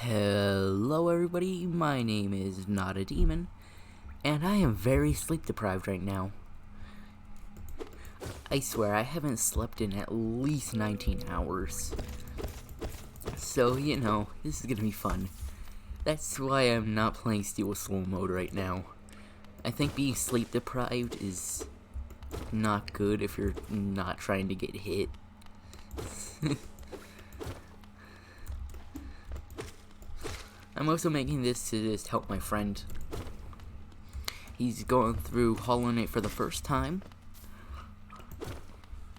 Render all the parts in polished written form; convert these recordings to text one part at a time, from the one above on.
Hello everybody, my name is Not a Demon, and I am very sleep deprived right now. I swear I haven't slept in at least 19 hours. So, you know, this is gonna be fun. That's why I'm not playing Steel Soul mode right now. I think being sleep deprived is not good if you're not trying to get hit. I'm also making this to just help my friend. He's going through Hollow Knight for the first time,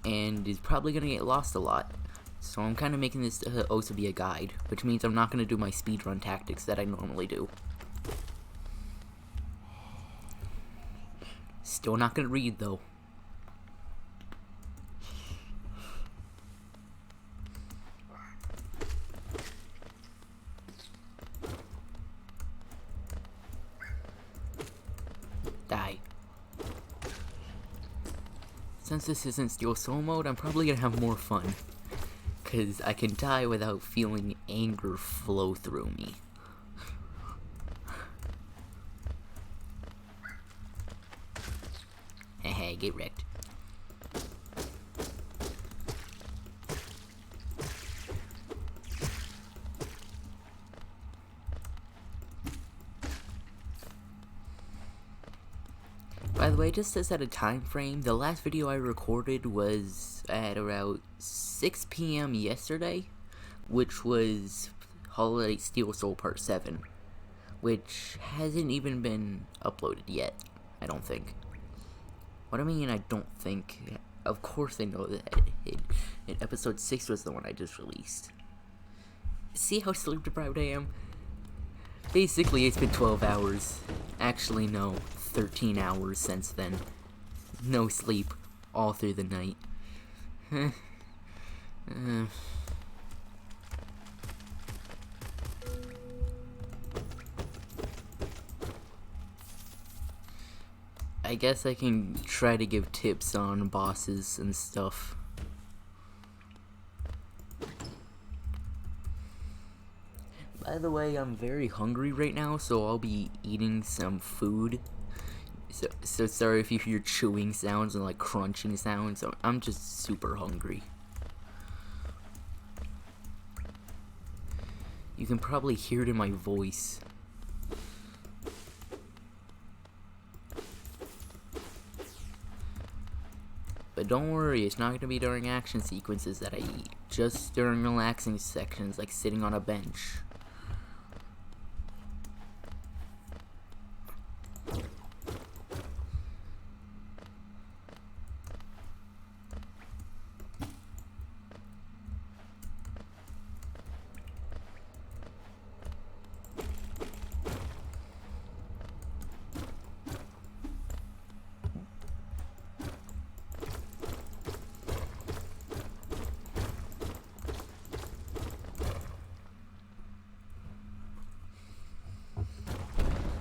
and is probably going to get lost a lot. So I'm kind of making this to also be a guide, which means I'm not going to do my speedrun tactics that I normally do. Still not going to read though. Die. Since this isn't Steel Soul mode, I'm probably gonna have more fun, cause I can die without feeling anger flow through me. Hey, get wrecked. By the way, just to set a time frame, the last video I recorded was at around 6 PM yesterday, which was Hollow Knight Steel Soul Part 7, which hasn't even been uploaded yet, I don't think. What I mean, I don't think. Of course I know that episode 6 was the one I just released. See how sleep deprived I am? Basically, it's been 12 hours. Actually, no. 13 hours since then. No sleep all through the night. I guess I can try to give tips on bosses and stuff. By the way, I'm very hungry right now, so I'll be eating some food. So sorry if you hear chewing sounds and like crunching sounds. I'm just super hungry. You can probably hear it in my voice. But don't worry, it's not going to be during action sequences that I eat. Just during relaxing sections like sitting on a bench.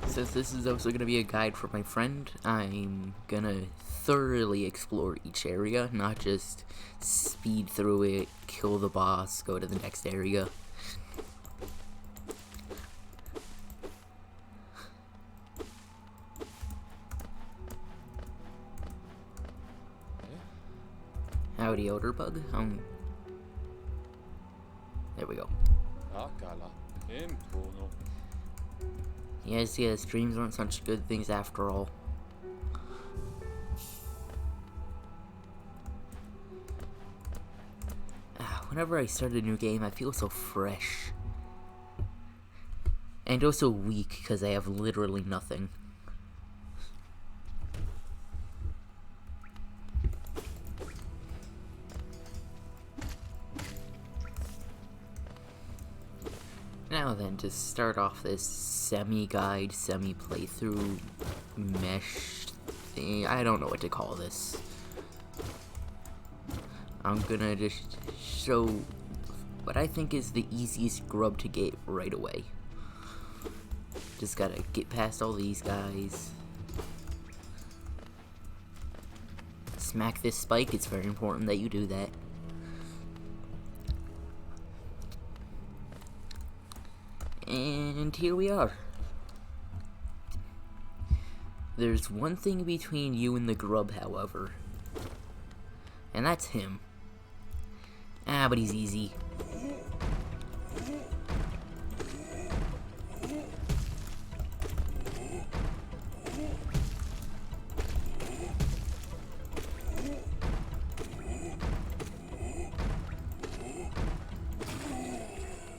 Since this is also going to be a guide for my friend, I'm gonna thoroughly explore each area, not just speed through it, kill the boss, go to the next area. Howdy, ELDERBUG. There we go. Yes, dreams aren't such good things after all. Whenever I start a new game, I feel so fresh. And also weak, because I have literally nothing. Now then, to start off this semi-guide, semi-playthrough mesh thing, I don't know what to call this. I'm gonna just show what I think is the easiest grub to get right away. Just gotta get past all these guys. Smack this spike, it's very important that you do that. And here we are. There's one thing between you and the grub, however. And that's him. Ah, but he's easy.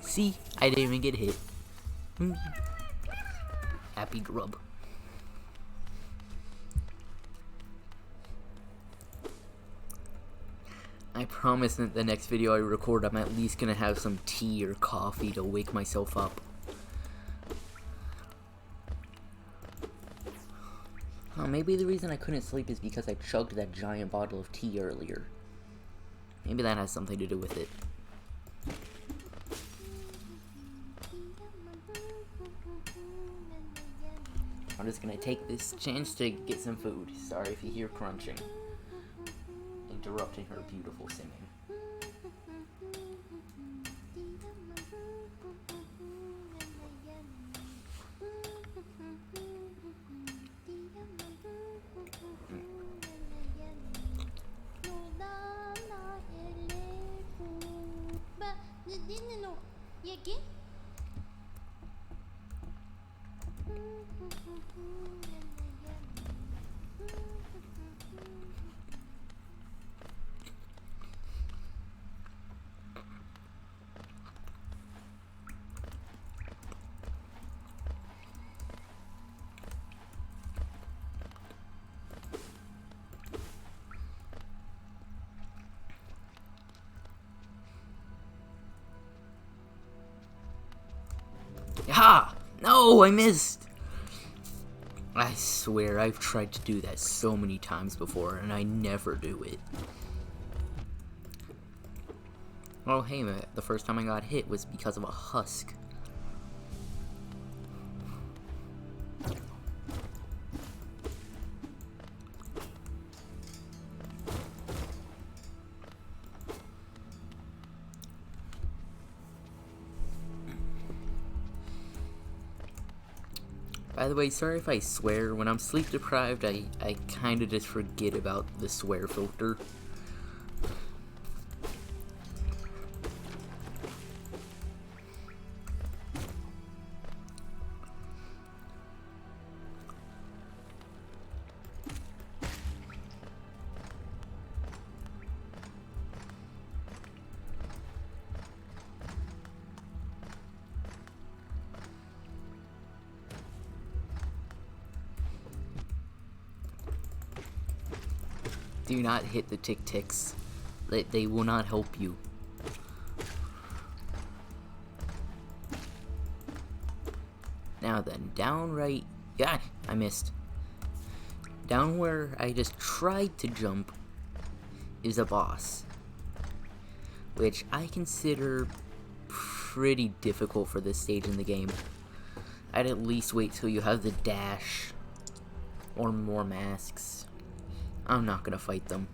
See? I didn't even get hit. Happy grub. I promise that the next video I record, I'm at least gonna have some tea or coffee to wake myself up. Maybe the reason I couldn't sleep is because I chugged that giant bottle of tea earlier. Maybe that has something to do with it. I'm just gonna take this chance to get some food. Sorry if you hear crunching. Interrupting her beautiful singing. Ha! No, I missed! I swear, I've tried to do that so many times before, and I never do it. Oh, hey, the first time I got hit was because of a husk. By the way, sorry if I swear. When I'm sleep deprived, I kinda just forget about the swear filter. Do not hit the tick-ticks. They will not help you. Now then, down right... Yeah, I missed. Down where I just tried to jump is a boss, which I consider pretty difficult for this stage in the game. I'd at least wait till you have the dash or more masks. I'm not gonna fight them,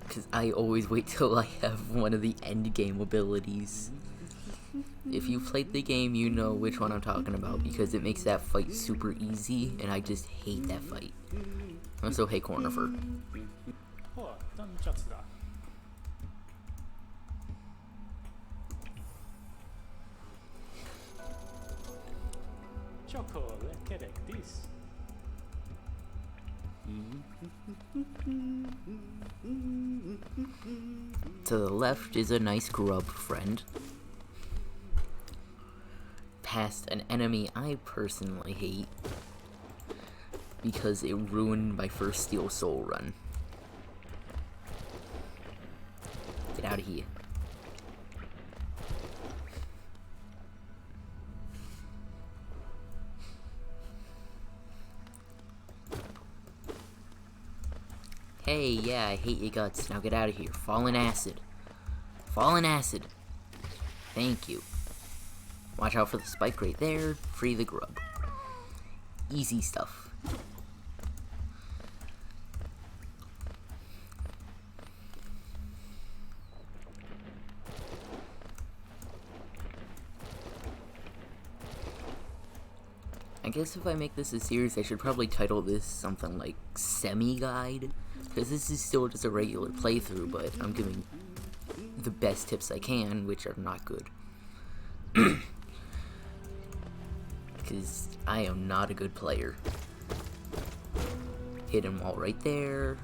because I always wait till I have one of the end game abilities. If you played the game, you know which one I'm talking about, because it makes that fight super easy, and I just hate that fight. Also, hey, Cornifer. To the left is a nice grub friend. Past an enemy I personally hate, because it ruined my first Steel Soul run. Get out of here. Hey, yeah, I hate your guts. Now get out of here. Fallen acid. Fallen acid. Thank you. Watch out for the spike right there. Free the grub. Easy stuff. I guess if I make this a series, I should probably title this something like Semi-Guide, because this is still just a regular playthrough, but I'm giving the best tips I can, which are not good. Because I am not a good player. Hit him all right there.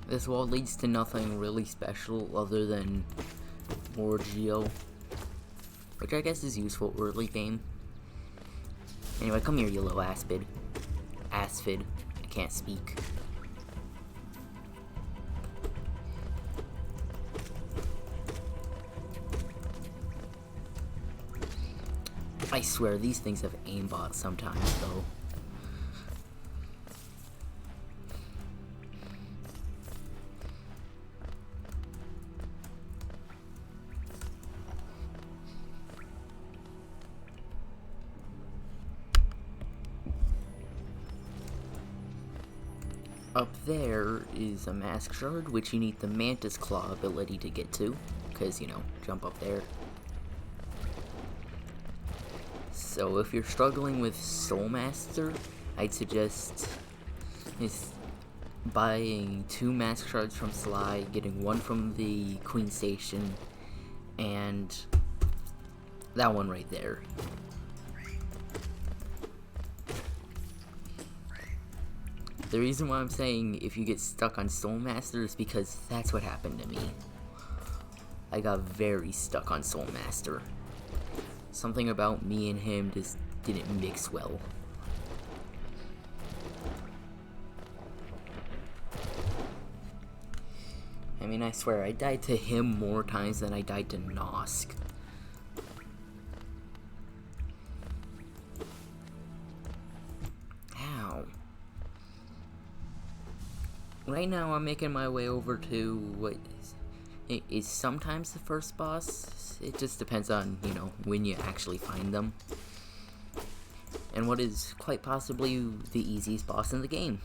This wall leads to nothing really special other than more geo, which I guess is useful early game. Anyway, come here, you little aspid. Aspid. I can't speak. I swear, these things have aimbots sometimes, though. Up there is a mask shard, which you need the Mantis Claw ability to get to, because, you know, jump up there. So if you're struggling with Soul Master, I'd suggest is buying 2 mask shards from Sly, getting 1 from the Queen Station, and that one right there. The reason why I'm saying if you get stuck on Soul Master is because that's what happened to me. I got very stuck on Soul Master. Something about me and him just didn't mix well. I mean, I swear, I died to him more times than I died to Nosk. Ow. Right now, I'm making my way over to what is sometimes the first boss. It just depends on, you know, when you actually find them. And what is quite possibly the easiest boss in the game.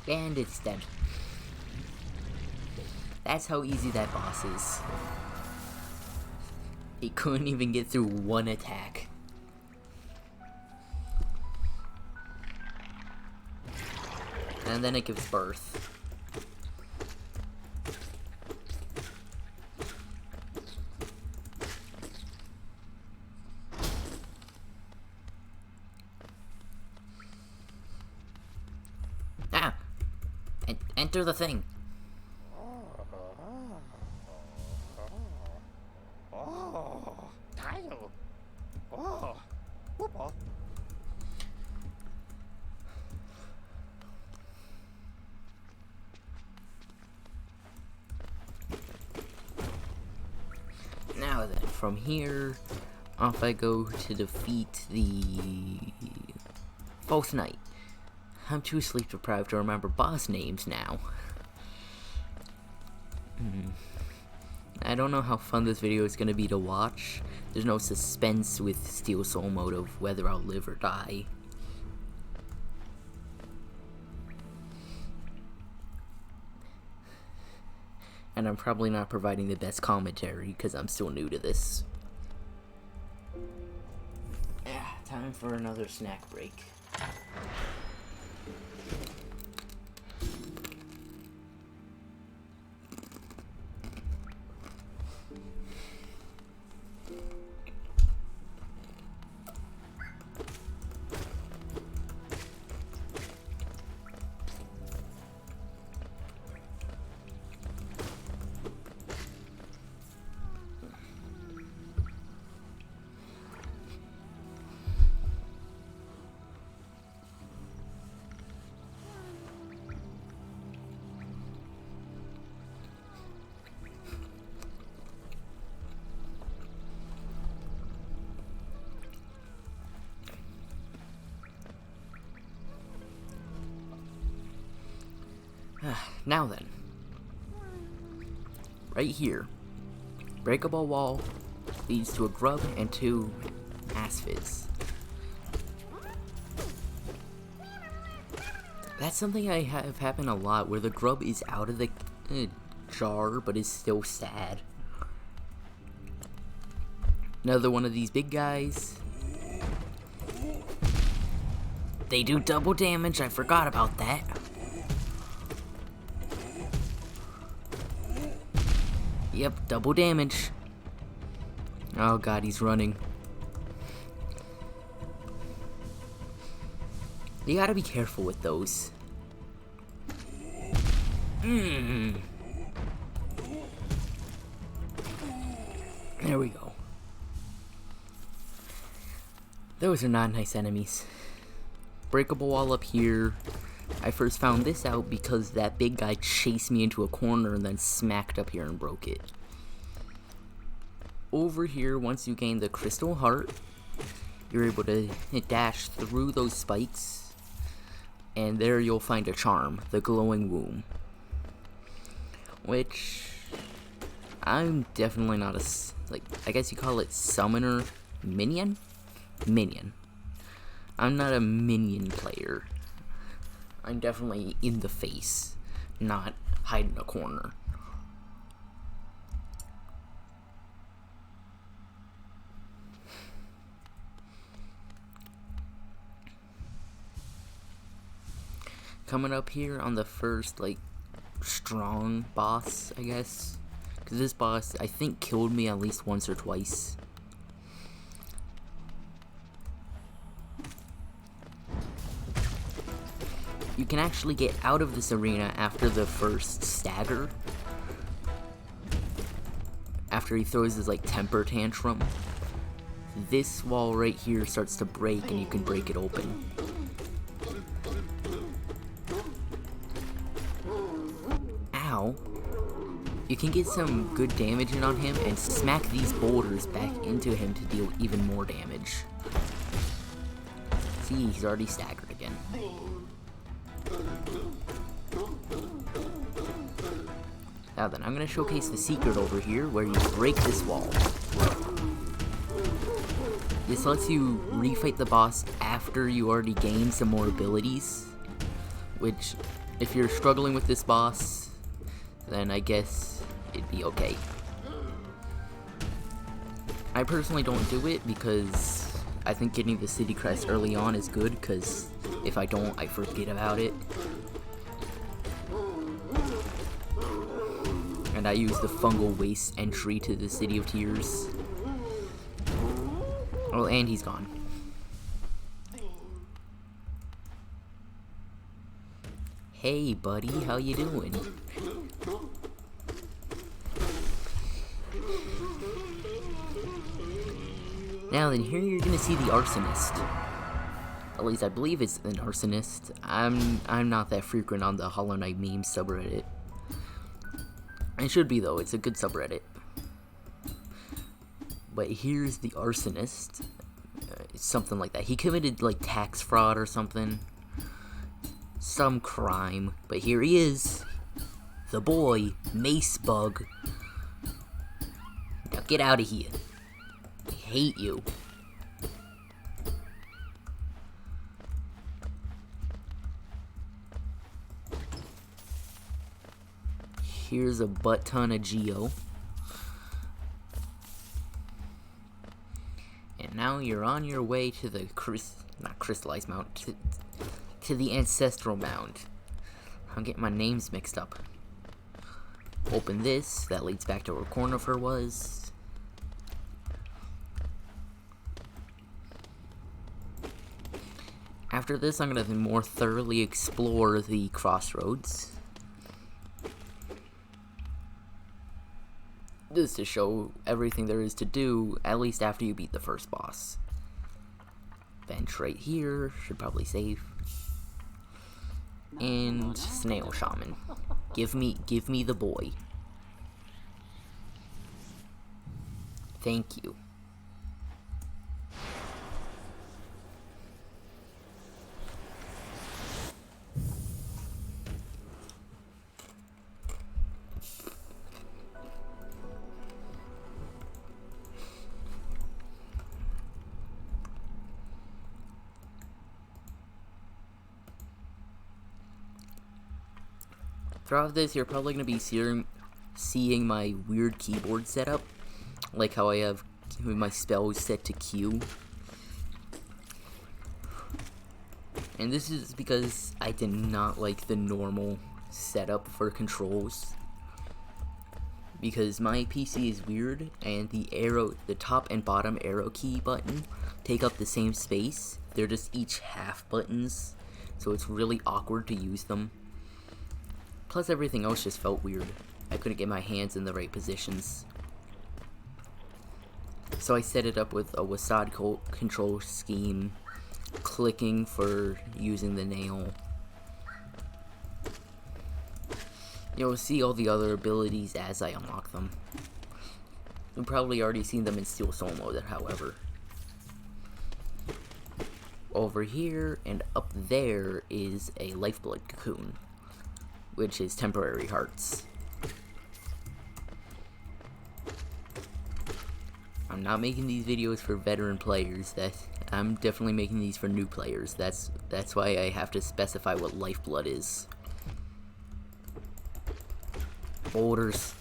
And it's dead. That's how easy that boss is. He couldn't even get through one attack. And then it gives birth. Ah! Enter the thing. Now then, from here, off I go to defeat the False Knight. I'm too sleep deprived to remember boss names now. I don't know how fun this video is going to be to watch. There's no suspense with Steel Soul mode of whether I'll live or die. And I'm probably not providing the best commentary because I'm still new to this. Time for another snack break. Now then. Right here. Breakable wall leads to a grub and 2 asphids. That's something I have happen a lot, where the grub is out of the jar, but is still sad. Another one of these big guys. They do double damage, I forgot about that. Yep, double damage. Oh god, he's running. You gotta be careful with those. There we go. Those are not nice enemies. Breakable wall up here. I first found this out because that big guy chased me into a corner and then smacked up here and broke it. Over here, once you gain the crystal heart, you're able to dash through those spikes, and there you'll find a charm, the glowing womb. Which, I'm definitely not a, I guess you call it summoner minion? Minion. I'm not a minion player. I'm definitely in the face, not hide in a corner. Coming up here on the first, strong boss, I guess. Because this boss, I think, killed me at least once or twice. You can actually get out of this arena after the first stagger. After he throws his, temper tantrum. This wall right here starts to break and you can break it open. Ow. You can get some good damage in on him and smack these boulders back into him to deal even more damage. See, he's already staggered again. Now then, I'm going to showcase the secret over here where you break this wall. This lets you refight the boss after you already gained some more abilities, which, if you're struggling with this boss, then I guess it'd be okay. I personally don't do it because I think getting the city crest early on is good, because if I don't, I forget about it. And I use the fungal waste entry to the City of Tears. Oh, and he's gone. Hey, buddy, how you doing? Now then, here you're gonna see the arsonist. At least I believe it's an arsonist. I'm not that frequent on the Hollow Knight meme subreddit. It should be though, it's a good subreddit. But here's the arsonist. Something like that. He committed tax fraud or something. Some crime. But here he is. The boy, Mace Bug. Now get out of here. I hate you. Here's a butt ton of Geo. And now you're on your way to the not crystallized mound, to the ancestral mound. I'm getting my names mixed up. Open this, that leads back to where Cornifer was. After this, I'm going to more thoroughly explore the crossroads. Just to show everything there is to do, at least after you beat the first boss. Bench right here, should probably save. And Snail Shaman. Give me the boy. Thank you. Throughout this, you're probably going to be seeing my weird keyboard setup, like how I have my spells set to Q. And this is because I did not like the normal setup for controls, because my PC is weird and the top and bottom arrow key button take up the same space. They're just each half buttons, so it's really awkward to use them. Plus everything else just felt weird. I couldn't get my hands in the right positions. So I set it up with a WASD control scheme, clicking for using the nail. You'll see all the other abilities as I unlock them. You've probably already seen them in Steel Soul mode, however. Over here and up there is a Lifeblood cocoon, which is temporary hearts. I'm not making these videos for veteran players. I'm definitely making these for new players. That's why I have to specify what Lifeblood is. Boulders.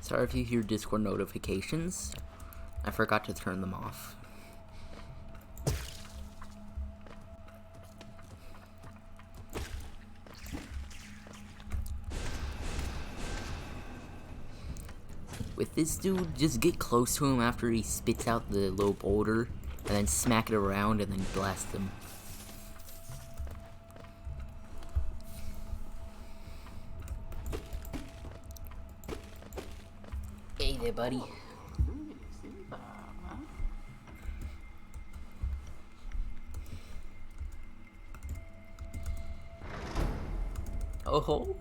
Sorry if you hear Discord notifications. I forgot to turn them off. With this dude, just get close to him after he spits out the low boulder, and then smack it around and then blast him. Hey there, buddy. Oh ho!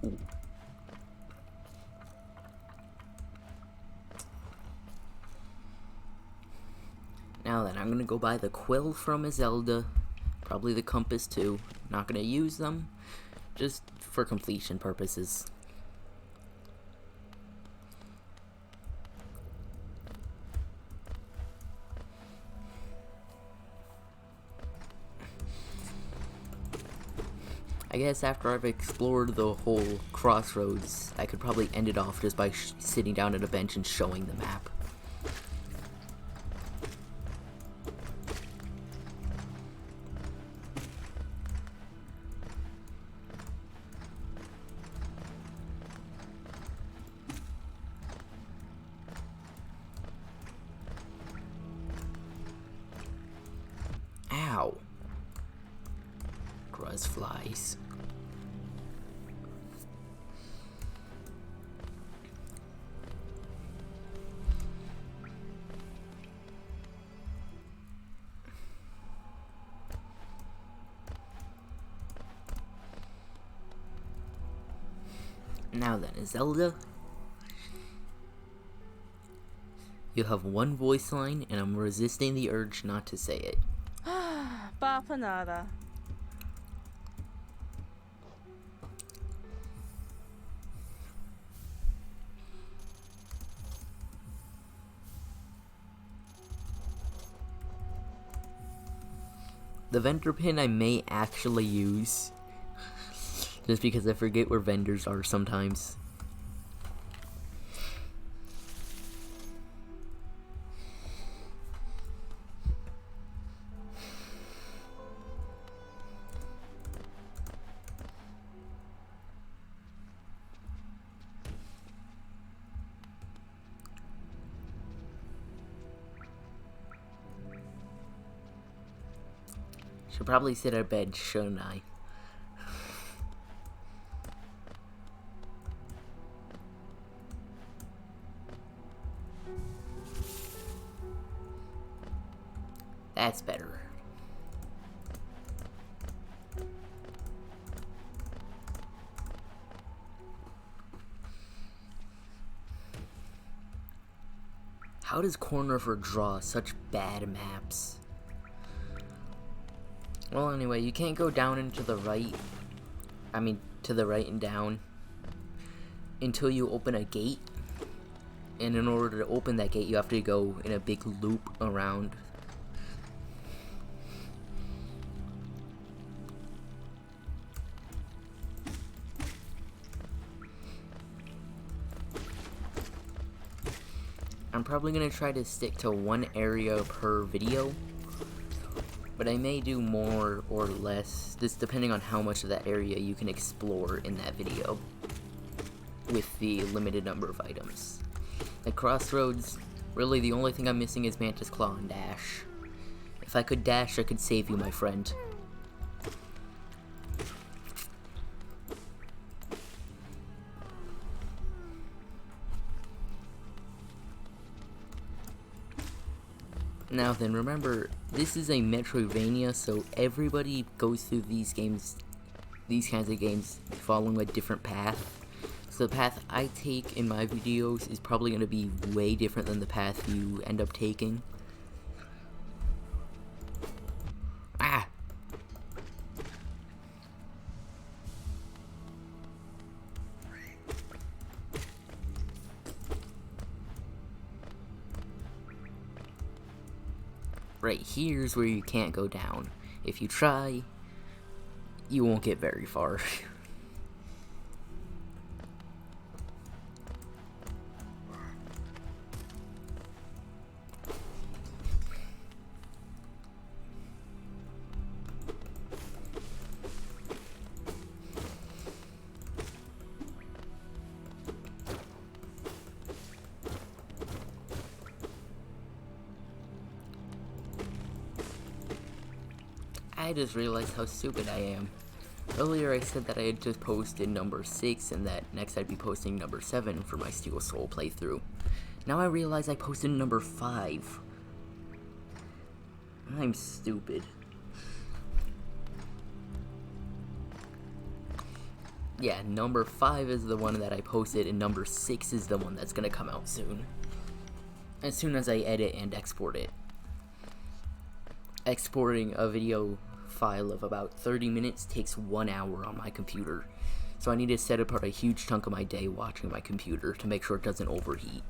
Now then, I'm gonna go buy the quill from ISELDA, probably the compass too. Not gonna use them, just for completion purposes. I guess after I've explored the whole CROSSROADS, I could probably end it off just by sitting down at a bench and showing the map. Ow. Gruzz flies. Now then, ISELDA, you have one voice line, and I'm resisting the urge not to say it. Papa nada. The vendor pin I may actually use, just because I forget where vendors are sometimes. Should probably sit at bed, shouldn't I? That's better. How does Corner draw such bad maps? Well, anyway, you can't go down and to the right. To the right and down until you open a gate. And in order to open that gate, you have to go in a big loop around. I'm probably going to try to stick to one area per video, but I may do more or less, just depending on how much of that area you can explore in that video with the limited number of items. At Crossroads, really the only thing I'm missing is Mantis Claw and Dash. If I could dash, I could save you, my friend. Now then, remember, this is a Metroidvania, so everybody goes through these kinds of games, following a different path. So the path I take in my videos is probably going to be way different than the path you end up taking. Ah! Right here's where you can't go down. If you try, you won't get very far. I just realized how stupid I am. Earlier I said that I had just posted number 6 and that next I'd be posting number 7 for my Steel Soul playthrough. Now I realize I posted number 5. I'm stupid. Yeah, number 5 is the one that I posted and number 6 is the one that's gonna come out soon. As soon as I edit and export it. Exporting a video file of about 30 minutes takes 1 hour on my computer, so I need to set apart a huge chunk of my day watching my computer to make sure it doesn't overheat.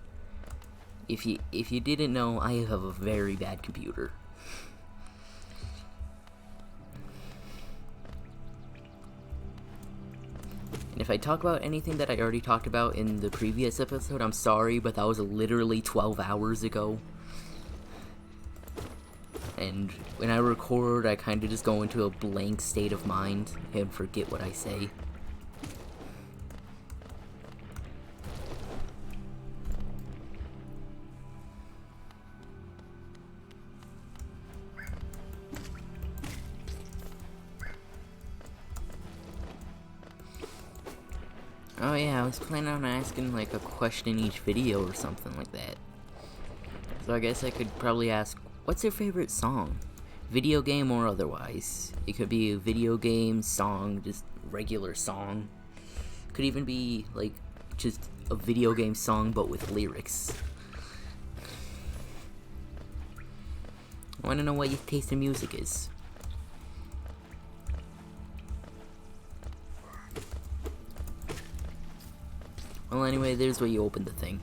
If you didn't know, I have a very bad computer. And if I talk about anything that I already talked about in the previous episode, I'm sorry, but that was literally 12 hours ago. And when I record, I kind of just go into a blank state of mind and forget what I say. Oh yeah, I was planning on asking like a question each video or something like that. So I guess I could probably ask, what's your favorite song? Video game or otherwise. It could be a video game, song, just regular song. Could even be like just a video game song but with lyrics. I want to know what your taste in music is. Well anyway, there's where you open the thing.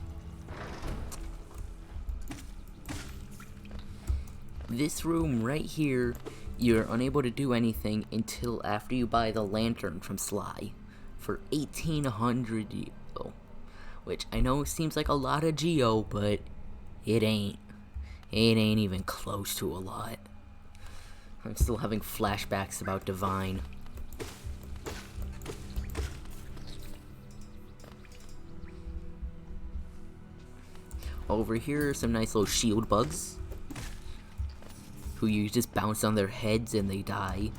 This room right here, you're unable to do anything until after you buy the lantern from Sly for 1,800 Geo, which I know seems like a lot of Geo, but it ain't. It ain't even close to a lot. I'm still having flashbacks about Divine. Over here are some nice little shield bugs, who you just bounce on their heads and they die.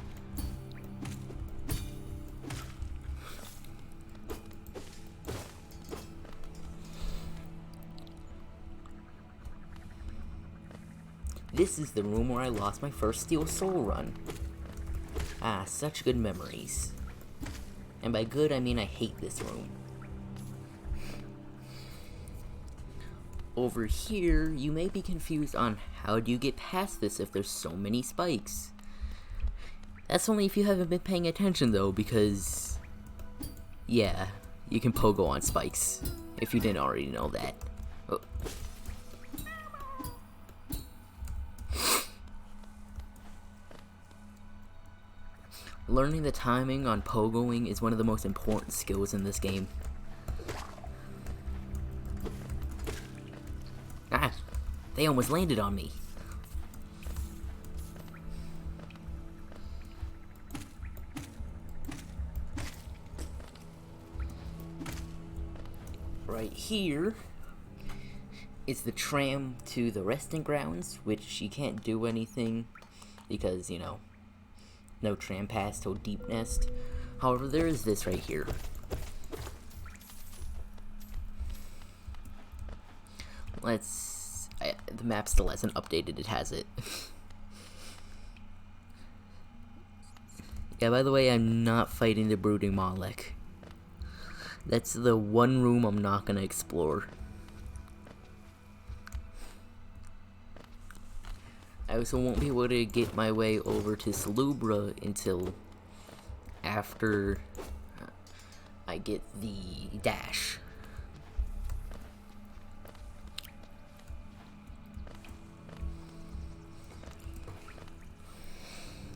This is the room where I lost my first Steel Soul run. Ah, such good memories. And by good, I mean I hate this room. Over here, you may be confused on how do you get past this if there's so many spikes. That's only if you haven't been paying attention though, because yeah, you can pogo on spikes, if you didn't already know that. Oh. Learning the timing on pogoing is one of the most important skills in this game. Ah, they almost landed on me. Right here is the tram to the resting grounds, which you can't do anything because, you know, no tram pass to Deep Nest. However, there is this right here. The map still hasn't updated, it has it. Yeah, by the way, I'm not fighting the Brooding Malek. That's the one room I'm not gonna explore. I also won't be able to get my way over to Salubra until after I get the dash.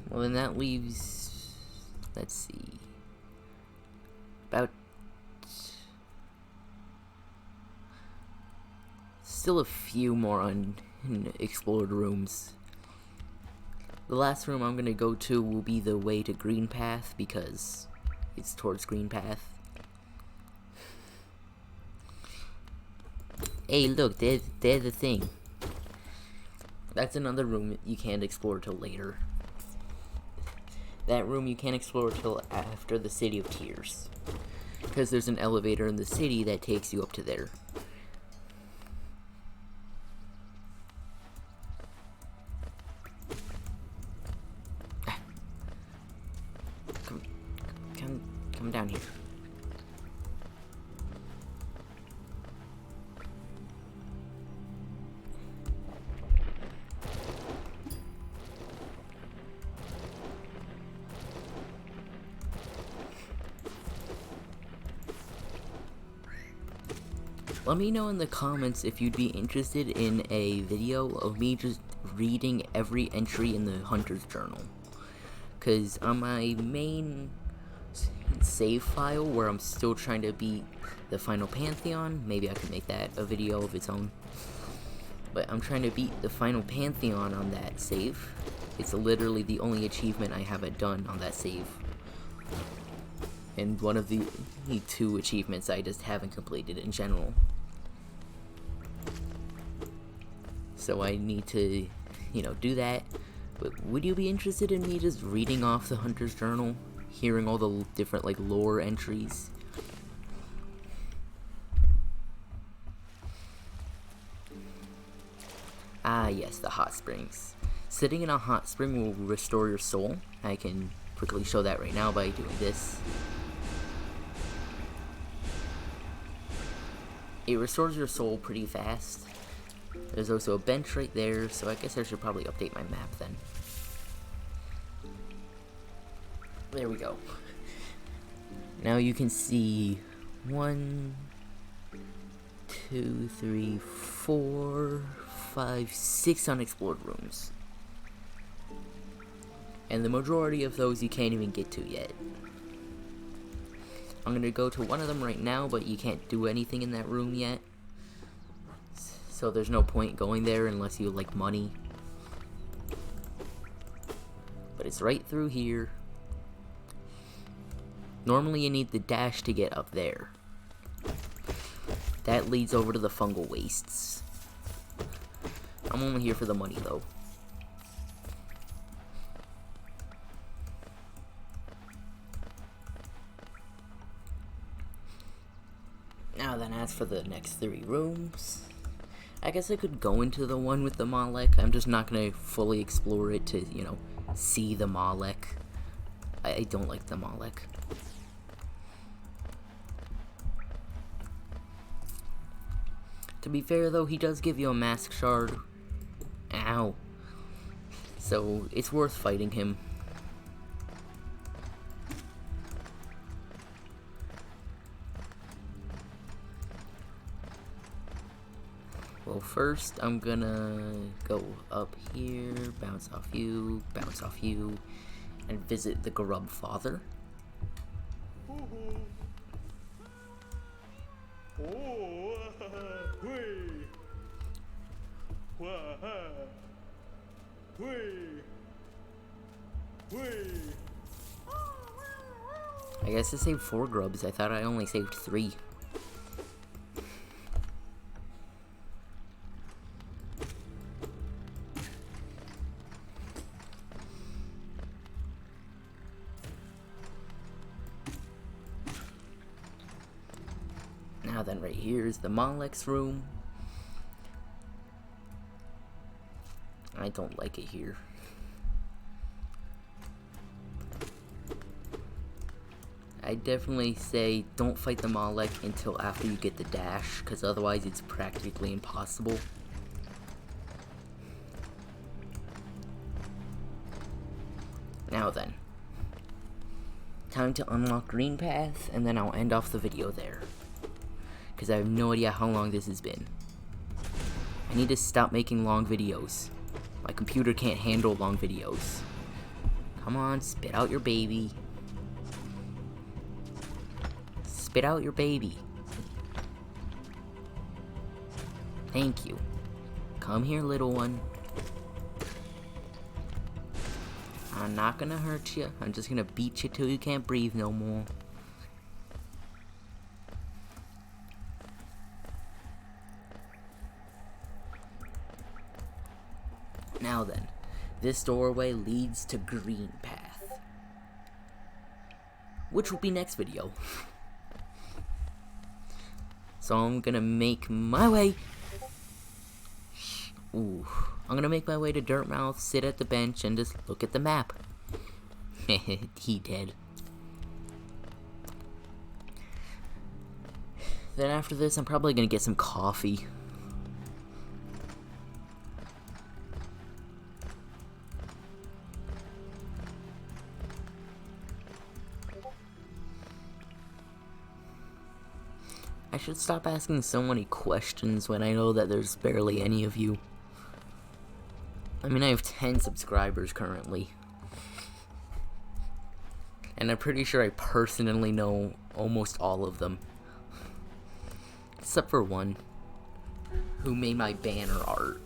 Well, then that leaves, let's see, about still a few more unexplored rooms. The last room I'm gonna go to will be the way to Green Path, because it's towards Green Path. Hey, look, there's the thing. That's another room you can't explore till later. That room you can't explore till after the City of Tears, because there's an elevator in the city that takes you up to there. Come down here. Let me know in the comments if you'd be interested in a video of me just reading every entry in the Hunter's Journal. Because on my main save file, where I'm still trying to beat the final Pantheon, maybe I could make that a video of its own. But I'm trying to beat the final Pantheon on that save. It's literally the only achievement I haven't done on that save. And one of the 2 achievements I just haven't completed in general. So I need to, you know, do that. But would you be interested in me just reading off the Hunter's Journal? Hearing all the different, like, lore entries? Ah, yes, the hot springs. Sitting in a hot spring will restore your soul. I can quickly show that right now by doing this. It restores your soul pretty fast. There's also a bench right there, so I guess I should probably update my map then. There we go. Now you can see 1, 2, 3, 4, 5, 6 unexplored rooms. And the majority of those you can't even get to yet. I'm gonna go to one of them right now, but you can't do anything in that room yet. So there's no point going there unless you like money. But it's right through here. Normally you need the dash to get up there. That leads over to the fungal wastes. I'm only here for the money though. Now then, as for the next 3 rooms, I guess I could go into the one with the Malek. I'm just not gonna fully explore it to, you know, see the Malek. I don't like the Malek. To be fair though, he does give you a mask shard. Ow. So, it's worth fighting him. So first I'm gonna go up here, bounce off you, and visit the Grub Father. I guess I saved 4 grubs. I thought I only saved 3. Now then, right here is the Molek's room. I don't like it here. I definitely say don't fight the Molek until after you get the dash, because otherwise it's practically impossible. Now then, time to unlock Green Path, and then I'll end off the video there, because I have no idea how long this has been. I need to stop making long videos. My computer can't handle long videos. Come on, spit out your baby. Spit out your baby. Thank you. Come here, little one. I'm not gonna hurt you. I'm just gonna beat you till you can't breathe no more. Now then, this doorway leads to Green Path, which will be next video. So I'm gonna make my way. I'm gonna make my way to Dirtmouth, sit at the bench, and just look at the map. He dead. Then after this, I'm probably gonna get some coffee. I should stop asking so many questions when I know that there's barely any of you. I mean, I have 10 subscribers currently. And I'm pretty sure I personally know almost all of them. Except for one, who made my banner art.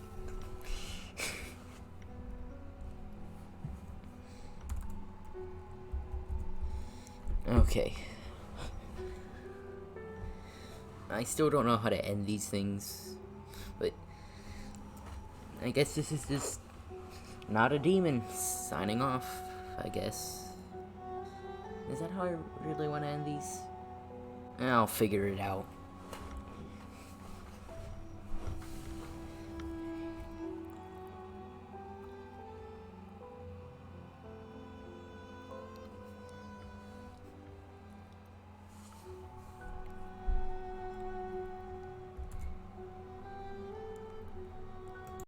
Okay. I still don't know how to end these things, but I guess this is just not a demon signing off, I guess. Is that how I really want to end these? I'll figure it out.